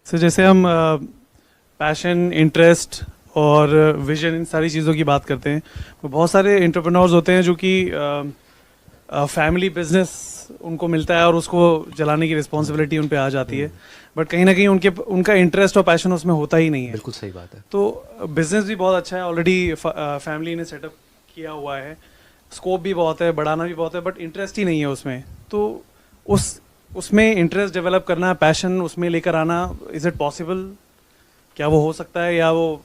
सो जैसे हम passion, interest और विजन, इन सारी चीज़ों की बात करते हैं, तो बहुत सारे एंटरप्रेन्योर्स होते हैं जो कि फैमिली बिजनेस उनको मिलता है और उसको चलाने की रिस्पॉन्सिबिलिटी उन पे आ जाती है, बट कहीं ना कहीं उनका इंटरेस्ट और पैशन उसमें होता ही नहीं है। बिल्कुल सही बात है। तो बिजनेस भी बहुत अच्छा है, ऑलरेडी फैमिली ने सेटअप किया हुआ है, स्कोप भी बहुत है, बढ़ाना भी बहुत है, बट इंटरेस्ट ही नहीं है उसमें। तो उसमें इंटरेस्ट डेवलप करना, पैशन उसमें लेकर आना, इज़ इट पॉसिबल? क्या वो हो सकता है, या वो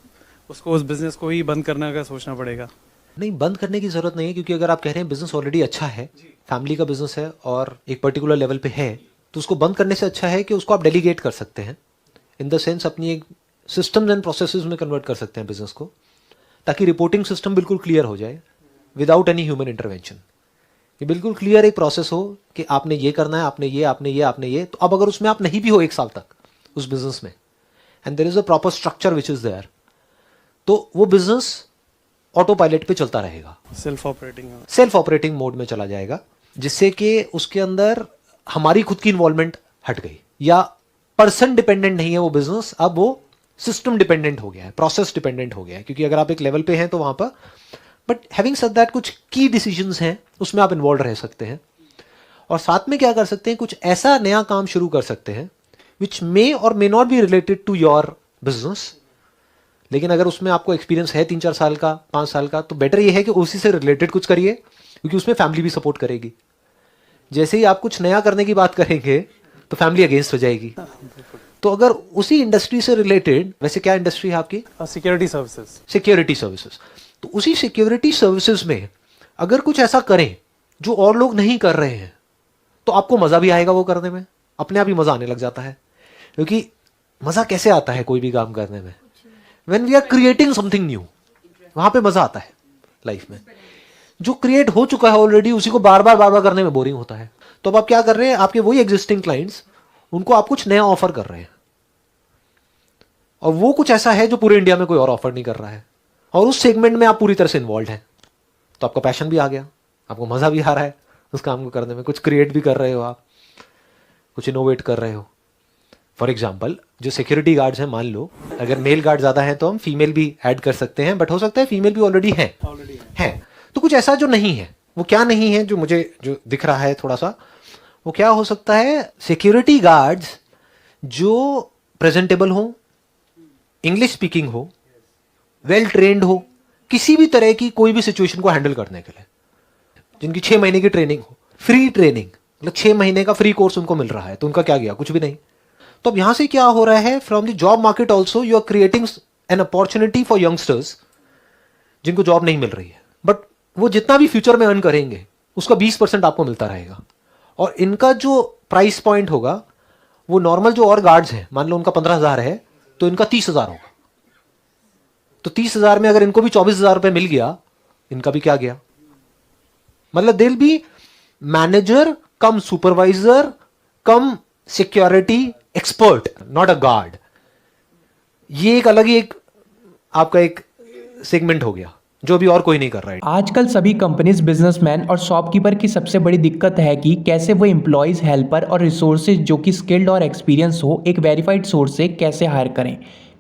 उसको उस बिज़नेस को ही बंद करने का सोचना पड़ेगा? नहीं, बंद करने की ज़रूरत नहीं है, क्योंकि अगर आप कह रहे हैं बिज़नेस ऑलरेडी अच्छा है, फैमिली का बिज़नेस है और एक पर्टिकुलर लेवल पे है, तो उसको बंद करने से अच्छा है कि उसको आप डेलीगेट कर सकते हैं। इन द सेंस अपनी एक सिस्टम्स एंड प्रोसेसेस में कन्वर्ट कर सकते हैं बिज़नेस को, ताकि रिपोर्टिंग सिस्टम बिल्कुल क्लियर हो जाए विदाउट एनी ह्यूमन इंटरवेंशन। ये बिल्कुल क्लियर एक प्रोसेस हो कि आपने ये करना है, आपने ये, आपने ये, आपने ये। तो अब अगर उसमें आप नहीं भी हो 1 साल तक उस बिज़नेस में, and there is a proper structure which is there, तो वो बिज़नेस ऑटो पायलट पे चलता रहेगा, सेल्फ ऑपरेटिंग मोड में चला जाएगा, जिससे कि उसके अंदर हमारी खुद की इन्वॉल्वमेंट हट गई, या पर्सन डिपेंडेंट नहीं है वो बिजनेस, अब वो सिस्टम डिपेंडेंट हो गया है, प्रोसेस डिपेंडेंट हो गया है। क्योंकि अगर आप एक लेवल पे हैं तो वहां पर, बट हैविंग सेड दैट, कुछ की डिसीजंस हैं उसमें आप इन्वॉल्व रह सकते हैं, और साथ में क्या कर सकते हैं, कुछ ऐसा नया काम शुरू कर सकते हैं विच मे और may not be related to your business, लेकिन अगर उसमें आपको एक्सपीरियंस है 3-4 साल का, 5 साल का, तो बेटर ये है कि उसी से रिलेटेड कुछ करिए, क्योंकि उसमें फैमिली भी सपोर्ट करेगी। जैसे ही आप कुछ नया करने की बात करेंगे तो फैमिली अगेंस्ट हो जाएगी। तो अगर उसी इंडस्ट्री से रिलेटेड, वैसे क्या इंडस्ट्री है आपकी? Security services. Security services. तो उसी सिक्योरिटी सर्विसेज में अगर कुछ ऐसा करें जो और लोग नहीं कर रहे हैं, तो आपको मजा भी आएगा वो करने में, अपने आप ही मजा आने लग जाता है। क्योंकि मजा कैसे आता है कोई भी काम करने में? When we are creating something new, वहां पे मजा आता है लाइफ में। जो क्रिएट हो चुका है ऑलरेडी, उसी को बार बार करने में बोरिंग होता है। तो अब आप क्या कर रहे हैं, आपके वही एग्जिस्टिंग क्लाइंट्स, उनको आप कुछ नया ऑफर कर रहे हैं, और वो कुछ ऐसा है जो पूरे इंडिया में कोई और ऑफर नहीं कर रहा है, और उस सेगमेंट में आप पूरी तरह से इन्वॉल्व हैं। तो आपका पैशन भी आ गया, आपको मजा भी आ रहा है उस काम को करने में, कुछ क्रिएट भी कर रहे हो, आप कुछ इनोवेट कर रहे हो। फॉर एग्जाम्पल, जो सिक्योरिटी गार्ड्स हैं, मान लो अगर मेल गार्ड ज्यादा है तो हम फीमेल भी ऐड कर सकते हैं, बट हो सकता है फीमेल भी ऑलरेडी है। तो कुछ ऐसा जो नहीं है, वो क्या नहीं है, जो मुझे जो दिख रहा है थोड़ा सा, वो क्या हो सकता है? सिक्योरिटी गार्ड्स जो प्रेजेंटेबल हो, इंग्लिश स्पीकिंग हो, वेल ट्रेन्ड हो, किसी भी तरह की कोई भी सिचुएशन को हैंडल करने के लिए, जिनकी 6 महीने की ट्रेनिंग हो, फ्री ट्रेनिंग, मतलब 6 महीने का फ्री कोर्स उनको मिल रहा है, तो उनका क्या गया? कुछ भी नहीं। तो अब यहां से क्या हो रहा है, from the job market also you are creating an opportunity for youngsters जिनको जॉब नहीं मिल रही है, बट वो जितना भी फ्यूचर में अर्न करेंगे उसका 20% आपको मिलता रहेगा, और इनका जो प्राइस पॉइंट होगा, वो नॉर्मल जो और गार्ड्स हैं, मान लो उनका 15,000 है, तो इनका 30,000 होगा। तो 30,000 में अगर इनको भी 24,000 रुपए मिल गया, इनका भी क्या गया? मतलब दिल भी manager come supervisor come security expert, not a guard. ये एक अलग ही एक आपका एक सेगमेंट हो गया जो अभी और कोई नहीं कर रहा है। आजकल सभी कंपनीज, बिजनेसमैन और शॉपकीपर की सबसे बड़ी दिक्कत है कि कैसे वो एम्प्लॉयज, हेल्पर और रिसोर्सेज जो कि स्किल्ड और एक्सपीरियंस हो, एक वेरीफाइड सोर्स से कैसे हायर करें।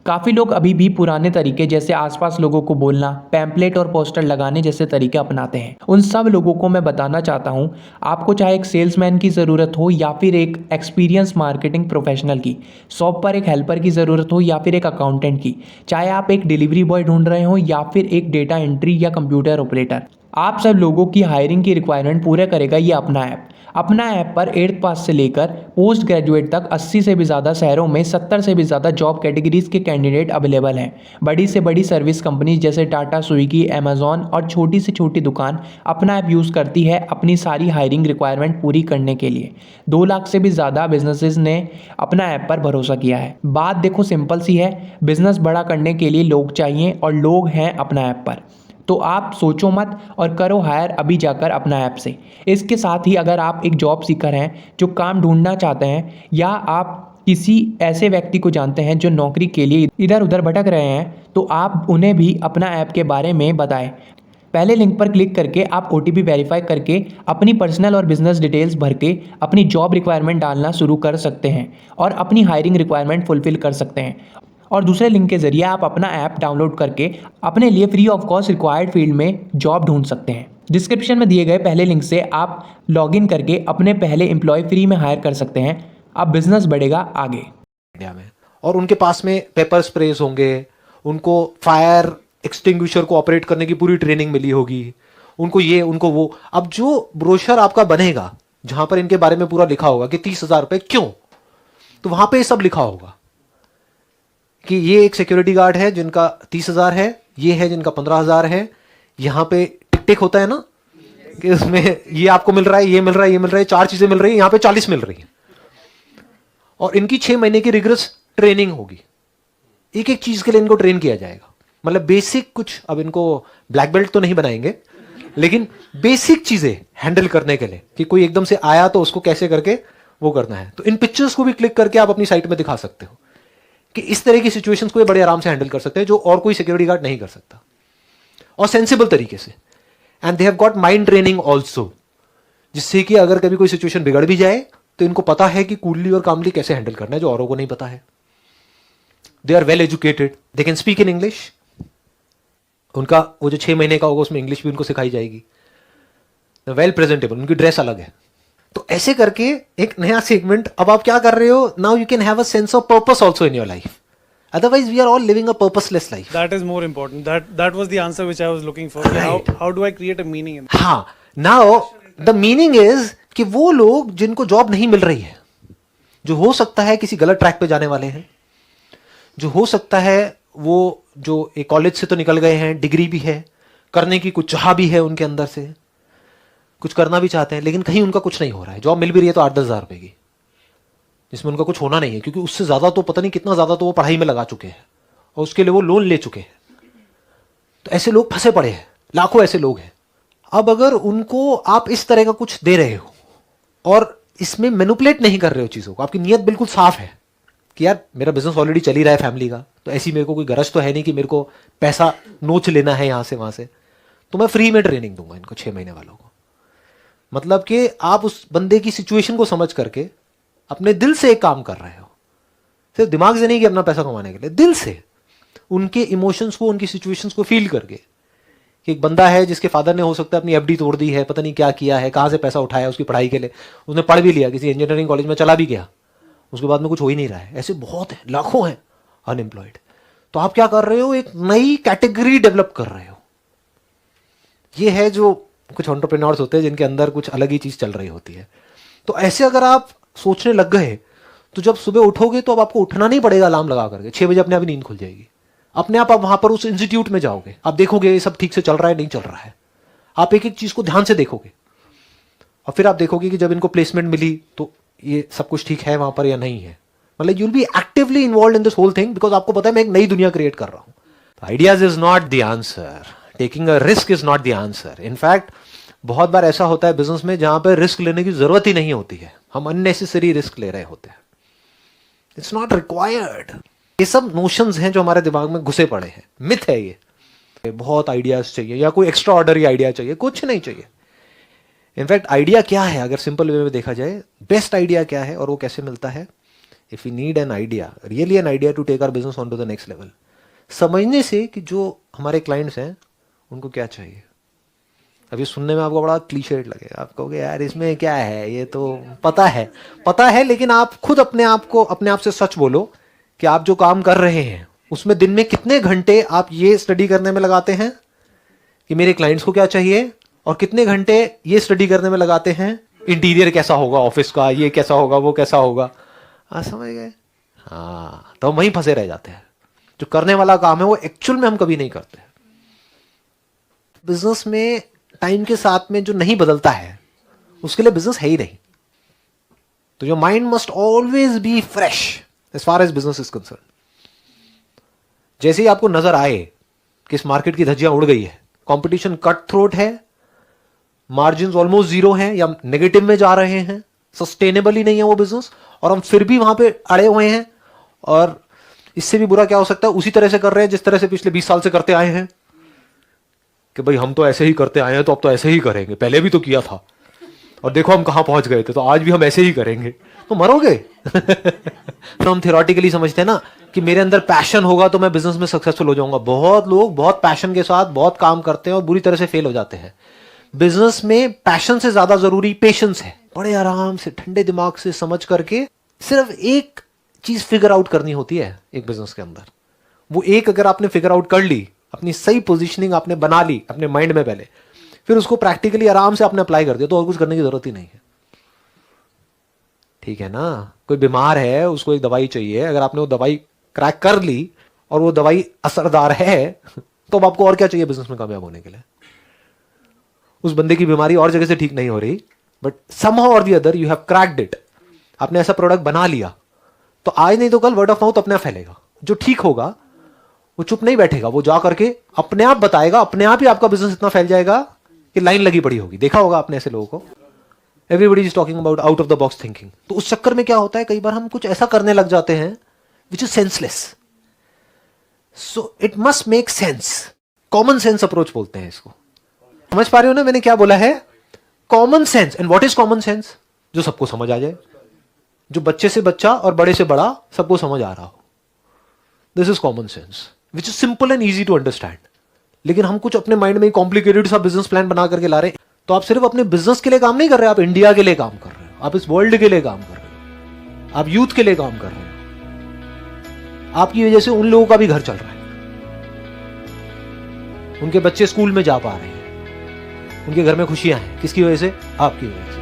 काफ़ी लोग अभी भी पुराने तरीके जैसे आसपास लोगों को बोलना, पैम्पलेट और पोस्टर लगाने जैसे तरीके अपनाते हैं। उन सब लोगों को मैं बताना चाहता हूं, आपको चाहे एक सेल्समैन की ज़रूरत हो या फिर एक एक्सपीरियंस मार्केटिंग प्रोफेशनल की, शॉप पर एक हेल्पर की ज़रूरत हो या फिर एक अकाउंटेंट की, चाहे आप एक डिलीवरी बॉय ढूंढ रहे हो या फिर एक डेटा एंट्री या कंप्यूटर ऑपरेटर, आप सब लोगों की हायरिंग की रिक्वायरमेंट पूरे करेगा ये अपना ऐप। अपना ऐप पर 8th पास से लेकर पोस्ट ग्रेजुएट तक 80 से भी ज़्यादा शहरों में 70 से भी ज़्यादा जॉब कैटेगरीज के कैंडिडेट अवेलेबल हैं। बड़ी से बड़ी सर्विस कंपनी जैसे टाटा, स्विगी, अमेजॉन और छोटी से छोटी दुकान अपना ऐप यूज़ करती है अपनी सारी हायरिंग रिक्वायरमेंट पूरी करने के लिए। 2 लाख से भी ज़्यादा बिजनेसेस ने अपना ऐप पर भरोसा किया है। बात देखो सिंपल सी है, बिजनेस बड़ा करने के लिए लोग चाहिए और लोग हैं अपना ऐप पर। तो आप सोचो मत और करो हायर अभी जाकर अपना ऐप से। इसके साथ ही अगर आप एक जॉब सीकर हैं जो काम ढूंढना चाहते हैं, या आप किसी ऐसे व्यक्ति को जानते हैं जो नौकरी के लिए इधर उधर भटक रहे हैं, तो आप उन्हें भी अपना ऐप के बारे में बताएं। पहले लिंक पर क्लिक करके आप OTP वेरीफाई करके अपनी पर्सनल और बिजनेस डिटेल्स भर के अपनी जॉब रिक्वायरमेंट डालना शुरू कर सकते हैं और अपनी हायरिंग रिक्वायरमेंट फुलफिल कर सकते हैं। और दूसरे लिंक के जरिए आप अपना ऐप डाउनलोड करके अपने लिए free of cost required field में जॉब ढूंढ सकते हैं। डिस्क्रिप्शन में दिए गए पहले लिंक से आप लॉगिन करके अपने पहले एम्प्लॉय फ्री में हायर कर सकते हैं। अब बिजनेस बढ़ेगा आगे। इंडिया में और उनके पास में पेपर स्प्रेज होंगे, उनको फायर एक्सटिंग्विशर को ऑपरेट करने की पूरी ट्रेनिंग मिली होगी, उनको ये उनको वो। अब जो ब्रोशर आपका बनेगा जहां पर इनके बारे में पूरा लिखा होगा कि 30,000 रुपए क्यों, तो वहां पे सब लिखा होगा कि ये एक सिक्योरिटी गार्ड है जिनका 30,000 है, ये है जिनका 15,000 है। यहां पे टिक टिक होता है ना कि उसमें ये आपको मिल रहा है, ये मिल रहा है, ये मिल रहा है, 4 चीजें मिल रही है, यहां पे 40 मिल रही है। और इनकी 6 महीने की रिग्रेस ट्रेनिंग होगी, एक एक चीज के लिए इनको ट्रेन किया जाएगा। मतलब बेसिक कुछ, अब इनको ब्लैक बेल्ट तो नहीं बनाएंगे, लेकिन बेसिक चीजें हैंडल करने के लिए कि कोई एकदम से आया तो उसको कैसे करके वो करना है। तो इन पिक्चर्स को भी क्लिक करके आप अपनी साइट में दिखा सकते हो कि इस तरह की सिचुएशंस को ये बड़े आराम से हैंडल कर सकते हैं जो और कोई सिक्योरिटी गार्ड नहीं कर सकता, और सेंसिबल तरीके से। And they have got mind training also, जिससे कि अगर कभी कोई सिचुएशन बिगड़ भी जाए तो इनको पता है कि कूलली और कामली कैसे हैंडल करना है, जो औरों को नहीं पता है। They are well educated, they can speak in English. उनका वो जो 6 महीने का होगा उसमें इंग्लिश भी उनको सिखाई जाएगी। वेल प्रेजेंटेबल, उनकी ड्रेस अलग है। तो ऐसे करके एक नया सेगमेंट अब आप क्या कर रहे हो, now you can have a sense of purpose also in your life. Otherwise, we are all living a purposeless life. That is more important. That was the answer which I was looking for. Right. How do I create a meaning in हाँ, now the meaning is कि वो लोग जिनको job नहीं मिल रही है, जो हो सकता है किसी गलत ट्रैक पे जाने वाले हैं, जो हो सकता है वो जो एक कॉलेज से तो निकल गए हैं, डिग्री भी है, करने की कुछ चाह भी है उनके अंदर से, कुछ करना भी चाहते हैं, लेकिन कहीं उनका कुछ नहीं हो रहा है। जॉब मिल भी रही है तो 8-10 हज़ार रुपए की, जिसमें उनका कुछ होना नहीं है, क्योंकि उससे ज्यादा तो पता नहीं कितना ज्यादा तो वो पढ़ाई में लगा चुके हैं और उसके लिए वो लोन ले चुके हैं। तो ऐसे लोग फंसे पड़े हैं, लाखों ऐसे लोग हैं। अब अगर उनको आप इस तरह का कुछ दे रहे हो और इसमें मैनिपुलेट नहीं कर रहे हो चीजों को, आपकी नीयत बिल्कुल साफ है कि यार मेरा बिजनेस ऑलरेडी चल ही रहा है फैमिली का, तो ऐसी मेरे को कोई गरज तो है नहीं कि मेरे को पैसा नोच लेना है यहां से वहां से, तो मैं फ्री में ट्रेनिंग दूंगा इनको 6 महीने वालों को। मतलब कि आप उस बंदे की सिचुएशन को समझ करके अपने दिल से एक काम कर रहे हो, सिर्फ दिमाग से नहीं कि अपना पैसा कमाने के लिए, दिल से उनके इमोशंस को, उनकी सिचुएशंस को फील करके। कि एक बंदा है जिसके फादर ने हो सकता है अपनी एफडी तोड़ दी है, पता नहीं क्या किया है, कहां से पैसा उठाया उसकी पढ़ाई के लिए, उसने पढ़ भी लिया, किसी इंजीनियरिंग कॉलेज में चला भी गया, उसके बाद में कुछ हो ही नहीं रहा है। ऐसे बहुत है, लाखों हैं अनएम्प्लॉयड। तो आप क्या कर रहे हो, एक नई कैटेगरी डेवलप कर रहे हो। ये है जो कुछ एंटरप्रेन्योर्स होते हैं जिनके अंदर कुछ अलग ही चीज चल रही होती है। तो ऐसे अगर आप सोचने लग गए तो जब सुबह उठोगे तो अब आपको उठना नहीं पड़ेगा अलार्म लगा करके, 6 बजे अपने आप ही नींद खुल जाएगी, अपने आप वहां पर उस इंस्टीट्यूट में जाओगे, आप देखोगे ये सब ठीक से चल रहा है नहीं चल रहा है, आप एक एक चीज को ध्यान से देखोगे और फिर आप देखोगे कि जब इनको प्लेसमेंट मिली तो ये सब कुछ ठीक है वहां पर या नहीं है। मतलब you will be actively involve in this whole thing, because आपको पता है मैं एक नई दुनिया क्रिएट कर रहा हूं। Ideas is not the answer, taking a risk is not the answer. In fact बहुत बार ऐसा होता है बिजनेस में जहां पर रिस्क लेने की जरूरत ही नहीं होती है, हम अननेसेसरी रिस्क ले रहे होते हैं। It's not required. ये सब नोशंस हैं जो हमारे दिमाग में घुसे पड़े हैं, मिथ है ये। बहुत आइडियाज चाहिए या कोई एक्स्ट्रा ऑर्डनरी आइडिया चाहिए, कुछ नहीं चाहिए। इनफैक्ट आइडिया क्या है अगर सिंपल वे में देखा जाए, बेस्ट आइडिया क्या है और वो कैसे मिलता है। If you need an idea, really an idea to take our business on to the next level, समझने से कि जो हमारे क्लाइंट्स हैं उनको क्या चाहिए। अभी सुनने में आपको बड़ा क्लीशेड लगेगा, आप कहोगे यार इसमें क्या है, ये तो पता है, लेकिन आप खुद अपने आप से सच बोलो कि आप जो काम कर रहे हैं उसमें दिन में कितने घंटे आप ये स्टडी करने में लगाते हैं कि मेरे क्लाइंट्स को क्या चाहिए, और कितने घंटे ये स्टडी करने में लगाते हैं इंटीरियर कैसा होगा ऑफिस का, ये कैसा होगा, वो कैसा होगा। समझ गए? हाँ, तो हम वहीं फंसे रह जाते हैं। जो करने वाला काम है वो एक्चुअल में हम कभी नहीं करते। बिजनेस में टाइम के साथ में जो नहीं बदलता है उसके लिए बिजनेस है ही नहीं। तो your mind must always be fresh as far as business is concern. जैसे ही आपको नजर आए कि इस मार्केट की धज्जियां उड़ गई है, कंपटीशन कट थ्रोट है, मार्जिन ऑलमोस्ट जीरो हैं या नेगेटिव में जा रहे हैं, सस्टेनेबल ही नहीं है वो बिजनेस, और हम फिर भी वहां पे अड़े हुए हैं, और इससे भी बुरा क्या हो सकता है उसी तरह से कर रहे हैं जिस तरह से पिछले 20 साल से करते आए हैं। कि भाई हम तो ऐसे ही करते आए हैं तो अब तो ऐसे ही करेंगे, पहले भी तो किया था और देखो हम कहाँ पहुंच गए थे, तो आज भी हम ऐसे ही करेंगे, तो मरोगे। तो हम थियोरेटिकली समझते हैं ना कि मेरे अंदर पैशन होगा तो मैं बिजनेस में सक्सेसफुल हो जाऊंगा। बहुत लोग बहुत पैशन के साथ बहुत काम करते हैं और बुरी तरह से फेल हो जाते हैं। बिजनेस में पैशन से ज्यादा जरूरी पेशेंस है। बड़े आराम से ठंडे दिमाग से समझ करके सिर्फ एक चीज फिगर आउट करनी होती है एक बिजनेस के अंदर। वो एक अगर आपने फिगर आउट कर ली, अपनी सही पोजीशनिंग आपने बना ली अपने माइंड में पहले, फिर उसको प्रैक्टिकली आराम से आपने अप्लाई कर दिया तो और कुछ करने की जरूरत ही नहीं है। ठीक है ना। कोई बीमार है, उसको एक दवाई चाहिए, अगर आपने वो दवाई क्रैक कर ली और वो दवाई असरदार है तो अब आपको और क्या चाहिए बिजनेस में कामयाब होने के लिए। उस बंदे की बीमारी और जगह से ठीक नहीं हो रही, बट समहाउ और the other you have cracked it. आपने ऐसा प्रोडक्ट बना लिया तो आज नहीं तो कल वर्ड ऑफ माउथ अपने आप फैलेगा। जो ठीक होगा वो चुप नहीं बैठेगा, वो जा करके अपने आप बताएगा, अपने आप ही आपका बिजनेस इतना फैल जाएगा कि लाइन लगी पड़ी होगी। देखा होगा आपने ऐसे लोगों को। Everybody is talking about out of the box thinking. तो उस चक्कर में क्या होता है, कई बार हम कुछ ऐसा करने लग जाते हैं which is senseless. So it must make sense. Common sense approach बोलते हैं इसको। समझ पा रहे हो ना मैंने क्या बोला है? Common sense. And what is common sense? जो सबको समझ आ जाए, जो बच्चे से बच्चा और बड़े से बड़ा सबको समझ आ रहा हो। This is common sense which is simple and easy to understand. लेकिन हम कुछ अपने माइंड में कॉम्प्लिकेटेड सा बिजनेस प्लान बना करके ला रहे हैं। तो आप सिर्फ अपने बिजनेस के लिए काम नहीं कर रहे, आप इंडिया के लिए काम कर रहे हो, आप इस वर्ल्ड के लिए काम कर रहे हो, आप यूथ के लिए काम कर रहे हो। आपकी वजह से उन लोगों का भी घर चल रहा है, उनके बच्चे स्कूल में जा पा रहे हैं, उनके घर में खुशियां हैं। किसकी वजह से? आपकी वजह से।